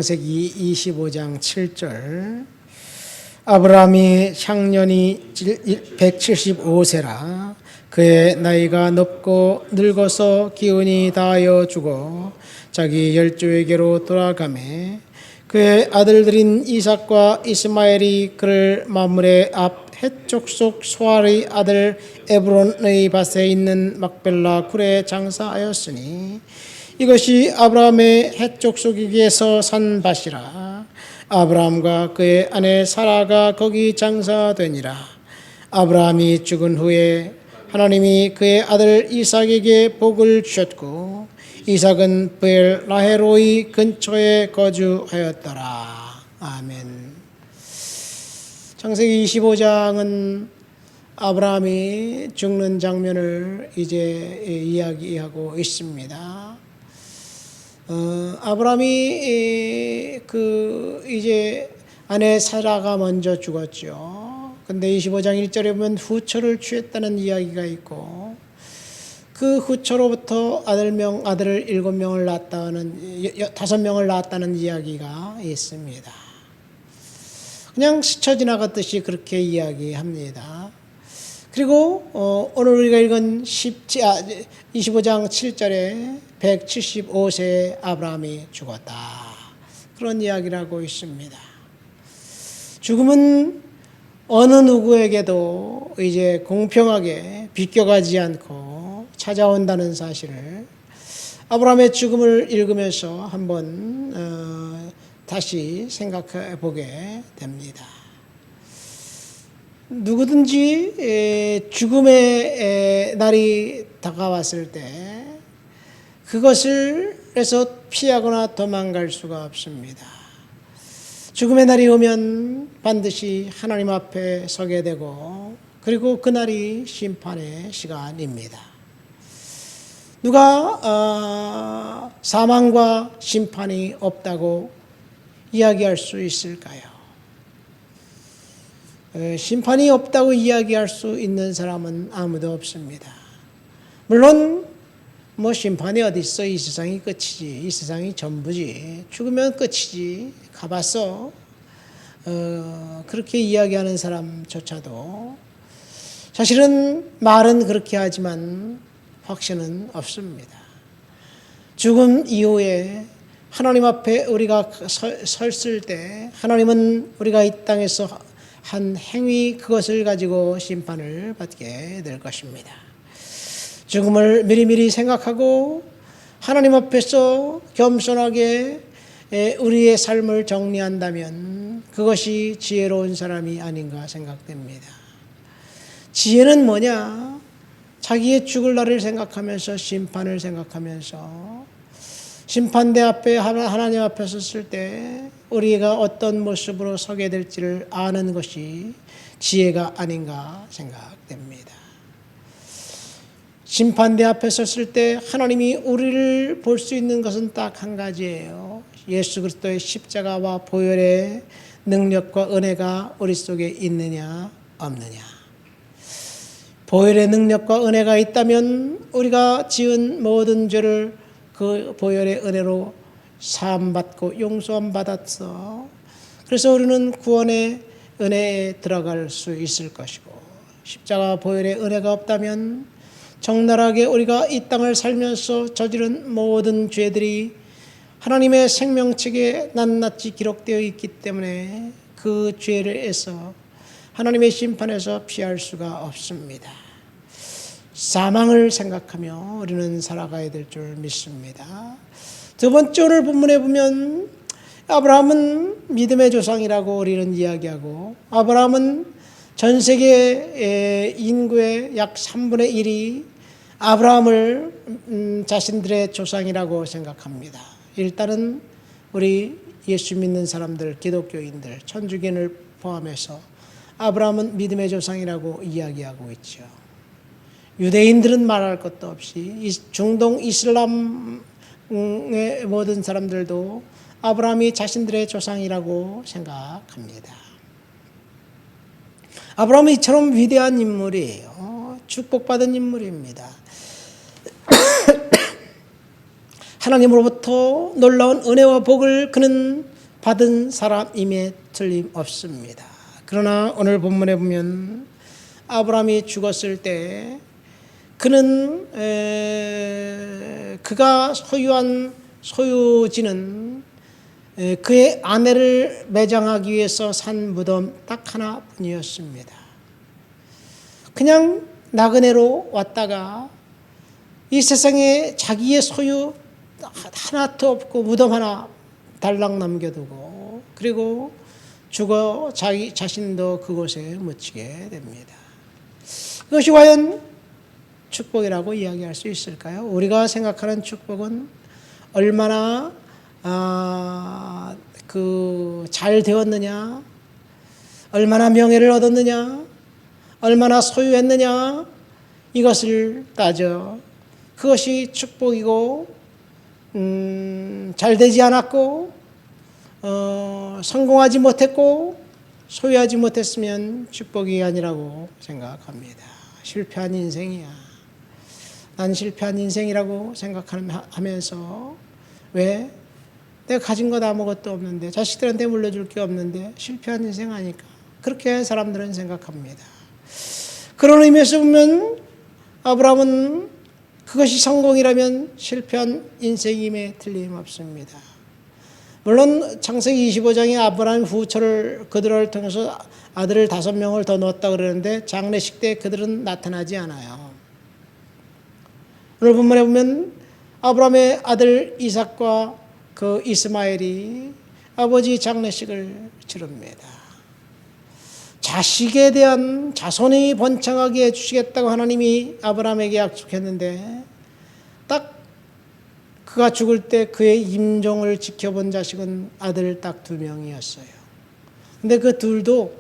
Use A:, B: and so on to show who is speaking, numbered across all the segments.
A: 창세기 25장 7절 아브라함이 향년이 175세라 그의 나이가 높고 늙어서 기운이 다하여 죽어 자기 열조에게로 돌아가매 그의 아들들인 이삭과 이스마엘이 그를 마므레 앞 헷족속 소알의 아들 에브론의 밭에 있는 막벨라 굴에 장사하였으니 이것이 아브라함의 헷족속에게서 산 밭이라. 아브라함과 그의 아내 사라가 거기 장사되니라. 아브라함이 죽은 후에 하나님이 그의 아들 이삭에게 복을 주셨고 이삭은 브엘 라헬로의 근처에 거주하였더라. 아멘. 창세기 25장은 아브라함이 죽는 장면을 이제 이야기하고 있습니다. 아브라함이 이제 아내 사라가 먼저 죽었죠. 근데 25장 1절에 보면 후처를 취했다는 이야기가 있고 그 후처로부터 아들을 7명을 낳았다는 5명을 낳았다는 이야기가 있습니다. 그냥 스쳐 지나갔듯이 그렇게 이야기합니다. 그리고 오늘 우리가 읽은 25장 7절에 175세에 아브라함이 죽었다. 그런 이야기를 하고 있습니다. 죽음은 어느 누구에게도 이제 공평하게 비껴가지 않고 찾아온다는 사실을 아브라함의 죽음을 읽으면서 한번 다시 생각해 보게 됩니다. 누구든지 죽음의 날이 다가왔을 때 그것을에서 피하거나 도망갈 수가 없습니다. 죽음의 날이 오면 반드시 하나님 앞에 서게 되고 그리고 그날이 심판의 시간입니다. 누가 사망과 심판이 없다고 이야기할 수 있을까요? 심판이 없다고 이야기할 수 있는 사람은 아무도 없습니다. 물론 심판이 어디 있어? 이 세상이 끝이지. 이 세상이 전부지. 죽으면 끝이지. 가봤어. 그렇게 이야기하는 사람조차도 사실은 말은 그렇게 하지만 확신은 없습니다. 죽음 이후에 하나님 앞에 우리가 섰을 때 하나님은 우리가 이 땅에서 한 행위 그것을 가지고 심판을 받게 될 것입니다. 죽음을 미리미리 생각하고 하나님 앞에서 겸손하게 우리의 삶을 정리한다면 그것이 지혜로운 사람이 아닌가 생각됩니다. 지혜는 뭐냐? 자기의 죽을 날을 생각하면서 심판을 생각하면서 심판대 앞에 하나님 앞에 섰을 때 우리가 어떤 모습으로 서게 될지를 아는 것이 지혜가 아닌가 생각됩니다. 심판대 앞에 섰을 때 하나님이 우리를 볼 수 있는 것은 딱 한 가지예요. 예수 그리스도의 십자가와 보혈의 능력과 은혜가 우리 속에 있느냐 없느냐. 보혈의 능력과 은혜가 있다면 우리가 지은 모든 죄를 그 보혈의 은혜로 사함받고 용서함 받았어. 그래서 우리는 구원의 은혜에 들어갈 수 있을 것이고 십자가 보혈의 은혜가 없다면 적나라하게 우리가 이 땅을 살면서 저지른 모든 죄들이 하나님의 생명책에 낱낱이 기록되어 있기 때문에 그 죄에서 하나님의 심판에서 피할 수가 없습니다. 사망을 생각하며 우리는 살아가야 될 줄 믿습니다. 두 번째 오늘 본문에 보면 아브라함은 믿음의 조상이라고 우리는 이야기하고 아브라함은 전 세계 인구의 약 3분의 1이 아브라함을 자신들의 조상이라고 생각합니다. 일단은 우리 예수 믿는 사람들, 기독교인들, 천주교인을 포함해서 아브라함은 믿음의 조상이라고 이야기하고 있죠. 유대인들은 말할 것도 없이 중동 이슬람의 모든 사람들도 아브라함이 자신들의 조상이라고 생각합니다. 아브라함은 이처럼 위대한 인물이에요. 축복받은 인물입니다. 하나님으로부터 놀라운 은혜와 복을 그는 받은 사람임에 틀림없습니다. 그러나 오늘 본문에 보면 아브라함이 죽었을 때 그는 그가 소유한 소유지는 그의 아내를 매장하기 위해서 산 무덤 딱 하나뿐이었습니다. 그냥 나그네로 왔다가 이 세상에 자기의 소유 하나도 없고 무덤 하나 달랑 남겨두고 그리고 죽어 자기 자신도 그곳에 묻히게 됩니다. 그것이 과연 축복이라고 이야기할 수 있을까요? 우리가 생각하는 축복은 얼마나 잘 되었느냐, 얼마나 명예를 얻었느냐, 얼마나 소유했느냐 이것을 따져 그것이 축복이고 잘 되지 않았고 성공하지 못했고 소유하지 못했으면 축복이 아니라고 생각합니다. 실패한 인생이야. 난 실패한 인생이라고 생각하면서 왜? 내가 가진 것 아무것도 없는데 자식들한테 물려줄 게 없는데 실패한 인생 아닐까? 그렇게 사람들은 생각합니다. 그런 의미에서 보면 아브라함은 그것이 성공이라면 실패한 인생임에 틀림없습니다. 물론 창세기 25장에 아브라함 후처를 그들을 통해서 아들을 5명을 더 넣었다 그러는데 장례식 때 그들은 나타나지 않아요. 오늘 본문에 보면 아브라함의 아들 이삭과 그 이스마엘이 아버지 장례식을 치릅니다. 자식에 대한 자손이 번창하게 해주시겠다고 하나님이 아브라함에게 약속했는데 딱 그가 죽을 때 그의 임종을 지켜본 자식은 아들 딱 2명이었어요. 근데 그 둘도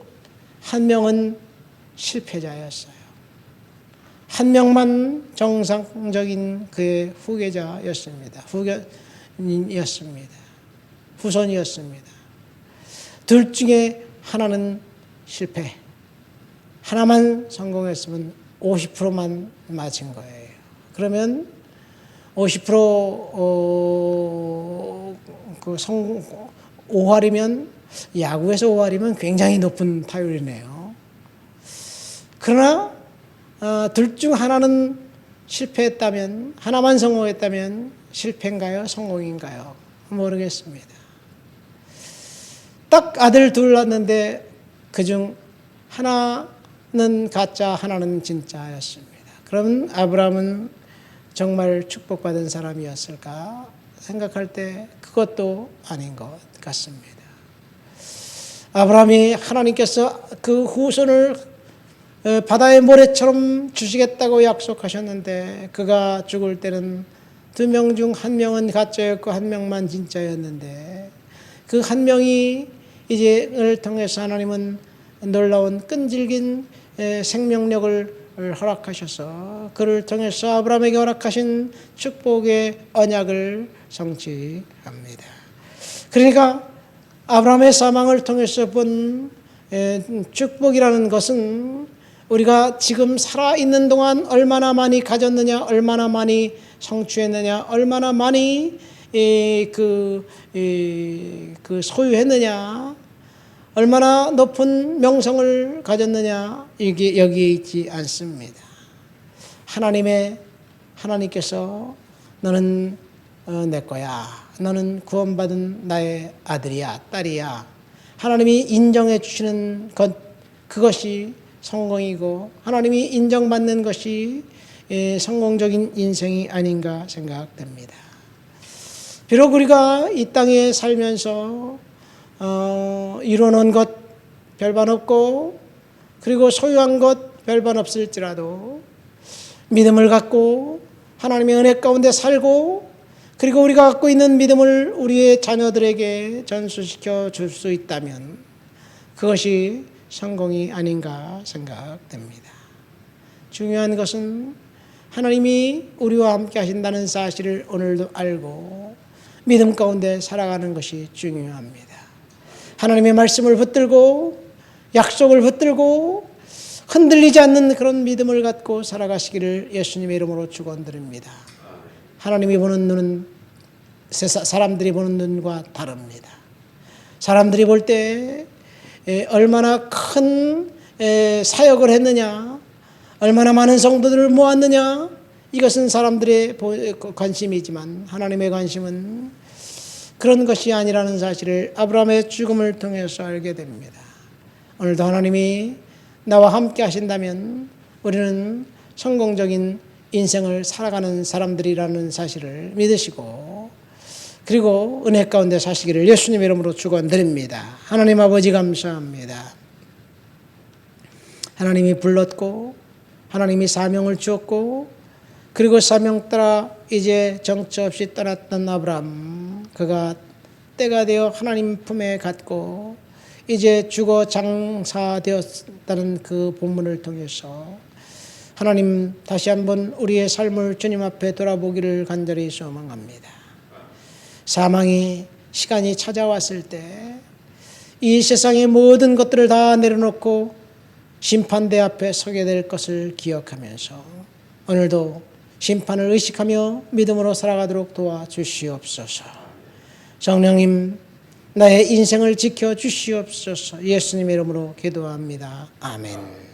A: 한 명은 실패자였어요. 한 명만 정상적인 그의 후계자였습니다. 후손이었습니다. 둘 중에 하나는 실패, 하나만 성공했으면 50%만 맞은 거예요. 그러면 50% 5할이면 야구에서 5할이면 굉장히 높은 타율이네요. 그러나 둘 중 하나는 실패했다면 하나만 성공했다면 실패인가요? 성공인가요? 모르겠습니다. 딱 아들 둘 낳았는데 그중 하나는 가짜 하나는 진짜였습니다. 그럼 아브라함은 정말 축복받은 사람이었을까 생각할 때 그것도 아닌 것 같습니다. 아브라함이 하나님께서 그 후손을 바다의 모래처럼 주시겠다고 약속하셨는데 그가 죽을 때는 2명 중 1명은 가짜였고 1명만 진짜였는데 그 1명이 이제를 통해서 하나님은 놀라운 끈질긴 생명력을 허락하셔서 그를 통해서 아브라함에게 허락하신 축복의 언약을 성취합니다. 그러니까 아브라함의 사망을 통해서 본 축복이라는 것은 우리가 지금 살아있는 동안 얼마나 많이 가졌느냐, 얼마나 많이 성취했느냐, 얼마나 많이 소유했느냐, 얼마나 높은 명성을 가졌느냐 이게 여기에 있지 않습니다. 하나님께서 너는 내 거야. 너는 구원받은 나의 아들이야, 딸이야. 하나님이 인정해 주시는 것 그것이 성공이고 하나님이 인정받는 것이 성공적인 인생이 아닌가 생각됩니다. 비록 우리가 이 땅에 살면서 이뤄놓은 것 별반 없고 그리고 소유한 것 별반 없을지라도 믿음을 갖고 하나님의 은혜 가운데 살고 그리고 우리가 갖고 있는 믿음을 우리의 자녀들에게 전수시켜 줄 수 있다면 그것이 성공이 아닌가 생각됩니다. 중요한 것은 하나님이 우리와 함께 하신다는 사실을 오늘도 알고 믿음 가운데 살아가는 것이 중요합니다. 하나님의 말씀을 붙들고 약속을 붙들고 흔들리지 않는 그런 믿음을 갖고 살아가시기를 예수님의 이름으로 축원드립니다. 하나님이 보는 눈은 사람들이 보는 눈과 다릅니다. 사람들이 볼 때 얼마나 큰 사역을 했느냐, 얼마나 많은 성도들을 모았느냐, 이것은 사람들의 관심이지만 하나님의 관심은 그런 것이 아니라는 사실을 아브라함의 죽음을 통해서 알게 됩니다. 오늘도 하나님이 나와 함께 하신다면 우리는 성공적인 인생을 살아가는 사람들이라는 사실을 믿으시고, 그리고 은혜 가운데 사시기를 예수님의 이름으로 축원드립니다. 하나님 아버지 감사합니다. 하나님이 불렀고 하나님이 사명을 주었고, 그리고 사명 따라 이제 정처 없이 떠났던 아브라함, 그가 때가 되어 하나님 품에 갔고 이제 죽어 장사되었다는 그 본문을 통해서 하나님 다시 한번 우리의 삶을 주님 앞에 돌아보기를 간절히 소망합니다. 사망의 시간이 찾아왔을 때 이 세상의 모든 것들을 다 내려놓고 심판대 앞에 서게 될 것을 기억하면서 오늘도 심판을 의식하며 믿음으로 살아가도록 도와주시옵소서. 성령님, 나의 인생을 지켜주시옵소서. 예수님의 이름으로 기도합니다. 아멘.